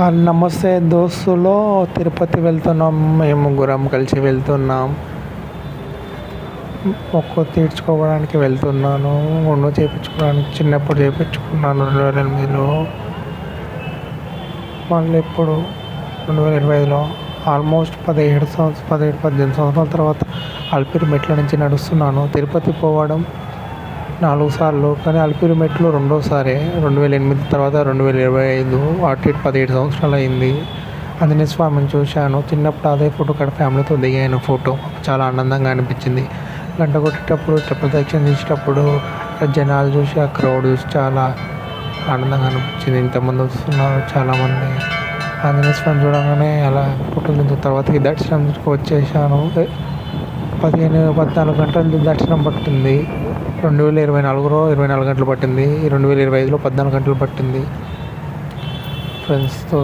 నమస్తే దోస్తులు, తిరుపతి వెళ్తున్నాం. మేము ముగ్గురం కలిసి వెళ్తున్నాం. మొక్కు తీర్చుకోవడానికి వెళ్తున్నాను. గుండు చేయించుకోవడానికి చిన్నప్పుడు చేయించుకున్నాను 2008లో. మళ్ళీ ఇప్పుడు 2025లో ఆల్మోస్ట్ 18 సంవత్సరాల తర్వాత అలిపిరి మెట్ల నుంచి నడుస్తున్నాను. తిరుపతి పోవడం 4 సార్లు, కానీ అలిపిరి మెట్లు రెండోసారి. 2008 తర్వాత 2025, అటు ఇటు 17 సంవత్సరాలు అయింది. ఆంజనేయ స్వామిని చూశాను. చిన్నప్పుడు అదే ఫోటో కాడ ఫ్యామిలీతో దిగాను ఫోటో. చాలా ఆనందంగా అనిపించింది. గంట కొట్టేటప్పుడు, చెప్పుల దర్శనం చేసేటప్పుడు జనాలు చూసి, ఆ క్రౌడ్ చూసి చాలా ఆనందంగా అనిపించింది. ఇంతమంది వస్తున్నారు చాలామంది. ఆంజనేయ స్వామి చూడగానే అలా ఫోటోలు దిగిన తర్వాతకి దర్శనంకి వచ్చేసాను. 14 గంటలు దర్శనం పట్టింది. 2024లో 24 గంటలు పట్టింది. 2025లో 14 గంటలు పట్టింది. ఫ్రెండ్స్తో